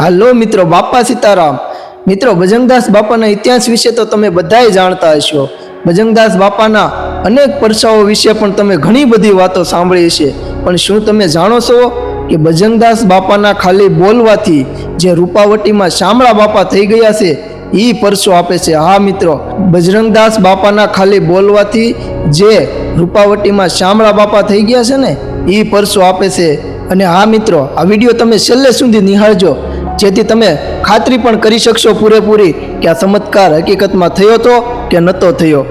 હાલો મિત્રો, બાપા સીતારામ। મિત્રો, ભજનદાસ બાપાના ઇતિહાસ વિશે તો તમે બધાય જાણતા હશો। ભજનદાસ બાપાના અનેક પરચાઓ વિશે પણ તમે ઘણી બધી વાતો સાંભળી હશે, પણ શું તમે જાણો છો કે ભજનદાસ બાપાના ખાલી બોલવાથી જે રૂપાવટીમાં શામળા બાપા થઈ ગયા છે એ પરચો આપે છે। હા મિત્રો, બજરંગદાસ બાપાના ખાલી બોલવાથી જે રૂપાવટીમાં શામળા બાપા થઈ ગયા છે ને એ પરચો આપે છે। અને હા મિત્રો, આ વિડીયો તમે છેલ્લે સુધી નિહાળજો, જેથી તમે ખાતરી પણ કરી શકશો પૂરેપૂરી કે આ ચમત્કાર હકીકતમાં થયો તો કે નહોતો થયો।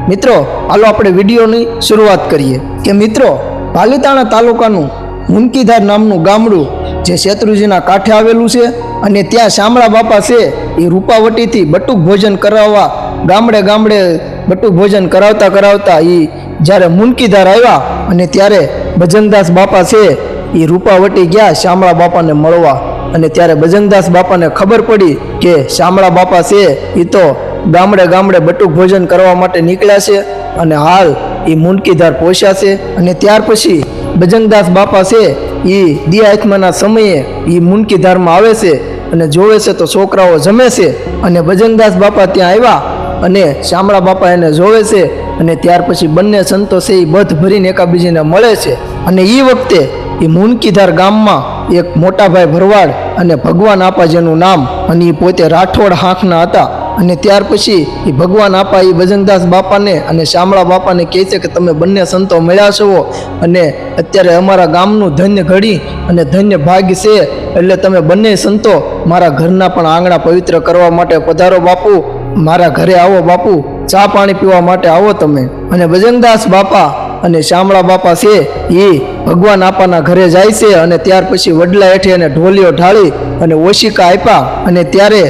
મિત્રો, હાલો આપણે વિડીયોની શરૂઆત કરીએ કે મિત્રો, પાલીતાણા તાલુકાનું મુનકીધાર નામનું ગામડું જે શેત્રુંજીના કાંઠે આવેલું છે અને ત્યાં શામળા બાપા છે એ રૂપાવટીથી બટુક ભોજન કરાવવા ગામડે ગામડે બટુક ભોજન કરાવતા એ જ્યારે મુનકીધાર આવ્યા અને ત્યારે ભજનદાસ બાપા છે એ રૂપાવટી ગયા શામળા બાપાને મળવા। અને ત્યારે ભજનદાસ બાપાને ખબર પડી કે શામળા બાપા છે એ તો ગામડે ગામડે બટુક ભોજન કરવા માટે નીકળ્યા છે અને હાલ એ મુનકીધાર પહોંચ્યા છે। અને ત્યાર પછી ભજનદાસ બાપા છે એ દિયાત્માના સમયે એ મુનકીધારમાં આવે છે અને જોવે છે તો છોકરાઓ જમે છે અને ભજનદાસ બાપા ત્યાં આવ્યા અને શામળા બાપા એને જોવે છે અને ત્યાર પછી બંને સંતો છે એ બધ ભરીને એકાબીજીને મળે છે। અને એ વખતે એ મુનકીધાર ગામમાં એક મોટાભાઈ ભરવાડ અને ભગવાન આપા જેનું નામ, અને એ પોતે રાઠોડ હાંખના હતા। અને ત્યાર પછી એ ભગવાન આપા એ ભજનદાસ બાપાને અને શામળા બાપાને કહે છે કે તમે બંને સંતો મળ્યા છો અને અત્યારે અમારા ગામનું ધન્ય ઘડી અને ધન્ય ભાગ્ય છે, એટલે તમે બંને સંતો મારા ઘરના પણ આંગણા પવિત્ર કરવા માટે પધારો બાપુ, મારા ઘરે આવો બાપુ, ચા પાણી પીવા માટે આવો તમે। અને ભજનદાસ બાપા અને શામળા બાપા છે એ ભગવાન આપાના ઘરે જાય છે અને ત્યાર પછી વડલા હેઠે એને ઢોલીઓ ઢાળી અને ઓશિકા આપ્યા। અને ત્યારે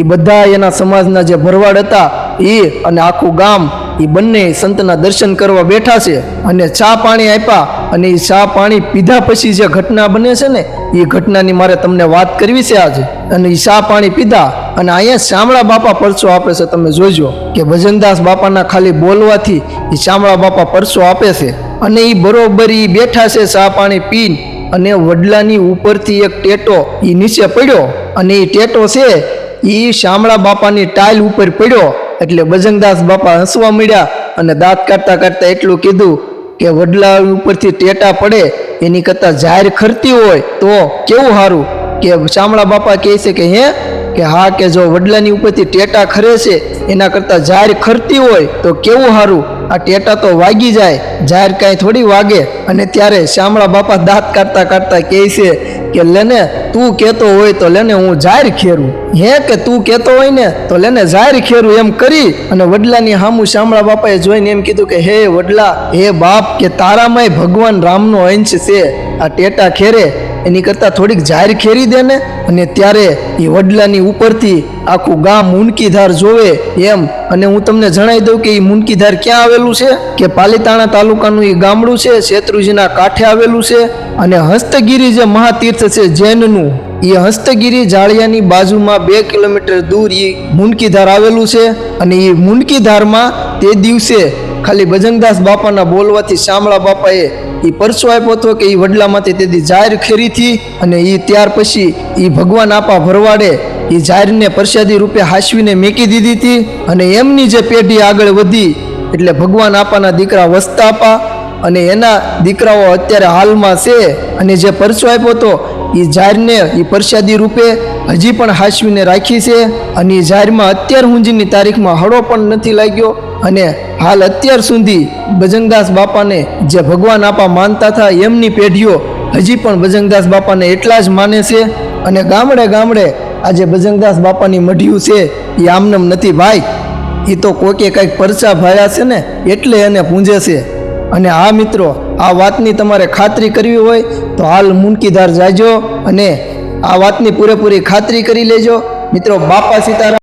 એ બધા એના સમાજના જે ભરવાડ હતા એ અને આખું ગામ એ બંને સંતના દર્શન કરવા બેઠા છે અને ચા પાણી આપ્યા। અને એ ચા પાણી પીધા પછી જે ઘટના બને છે ને એ ઘટનાની મારે તમને વાત કરવી છે આજે। અને એ ચા પાણી પીધા અને અહીંયા શામળા બાપા પરચો આપે છે, તમે જોજો કે ભજનદાસ બાપાના ખાલી બોલવાથી એ શામળા બાપા પરચો આપે છે। અને એ બરોબર એ બેઠા છે ચા પાણી પીને અને વડલાની ઉપરથી એક ટેટો એ નીચે પડ્યો અને એ ટેટો છે એ શામળા બાપાની ટાઇલ ઉપર પડ્યો એટલે ભજનદાસ બાપા હસવા મળ્યા અને દાંત કાઢતા એટલું કીધું કે વડલા ઉપરથી ટેટા પડે એની કરતાં જાહેર ખરતી હોય તો કેવું સારું। કે શામળા બાપા કહે છે કે હે કે હા, કે જો વડલાની ઉપરથી ટેટા ખરે છે એના કરતાં જાહેર ખરતી હોય તો કેવું સારું, આ ટેટા તો વાગી જાય, જાહેર કાંઈ થોડી વાગે। અને ત્યારે શામળા બાપા દાંત કાઢતા કહે છે કે લેને તું કહેતો હોય તો લેને હું જાહેર ખેરું, હે કે તું કહેતો હોય ને તો લેને જાહેર ખેરું, એમ કરી અને વડલાની સામું શામળા બાપાએ જોઈને એમ કીધું કે હે વડલા, હે બાપ, કે તારામાંય ભગવાન રામનો અંશ છે, આ ટેટા ખેરે એની કરતાં થોડીક જાહેર ખેરી દે ને। અને ત્યારે એ વડલાની ઉપરથી આખું ગામ મુનકીધાર જોવે એમ। અને હું તમને જણાવી દઉં કે એ મુનકીધાર ક્યાં આવેલું છે કે પાલીતાણા તાલુકાનું એ ગામડું છે, શેત્રુંજીના કાંઠે આવેલું છે। અને હસ્તગીરી જે મહાતીર્થ છે જૈનનું, એ હસ્તગીરી જાળિયાની બાજુમાં 2 કિલોમીટર દૂર એ મુનકીધાર આવેલું છે। અને એ મુનકીધારમાં તે દિવસે ખાલી ભજનદાસ બાપાના બોલવાથી શામળા બાપાએ એ પરચો આપ્યો હતો કે એ વડલામાંથી તેથી જાહેર ખેરીથી અને એ ત્યાર પછી એ ભગવાન આપા ભરવાડે એ જાહેરને પ્રસાદી રૂપે હાંસવીને મેકી દીધી હતી। અને એમની જે પેઢી આગળ વધી એટલે ભગવાન આપાના દીકરા વસ્તા આપા અને એના દીકરાઓ અત્યારે હાલમાં છે। અને જે પરચો આપ્યો હતો એ જાહેરને એ પ્રસાદી રૂપે હજી પણ હાંસવીને રાખી છે। અને એ જાહેરમાં અત્યાર સુધીની તારીખમાં હળો પણ નથી લાગ્યો। અને હાલ અત્યાર સુધી ભજનદાસ બાપાને જે ભગવાન આપા માનતા હતા એમની પેઢીઓ હજી પણ ભજનદાસ બાપાને એટલા જ માને છે। અને ગામડે ગામડે આજે ભજનદાસ બાપાની મઢિયું છે એ આમનેમ નથી ભાઈ, એ તો કોકે કંઈક પરચા ભાળ્યા છે ને એટલે એને પૂંજે છે। અને આ મિત્રો, આ વાતની તમારે ખાતરી કરવી હોય તો હાલ મુનકીધાર જાજો અને આ વાતની પૂરેપૂરી ખાતરી કરી લેજો। મિત્રો, બાપા સીતારામ।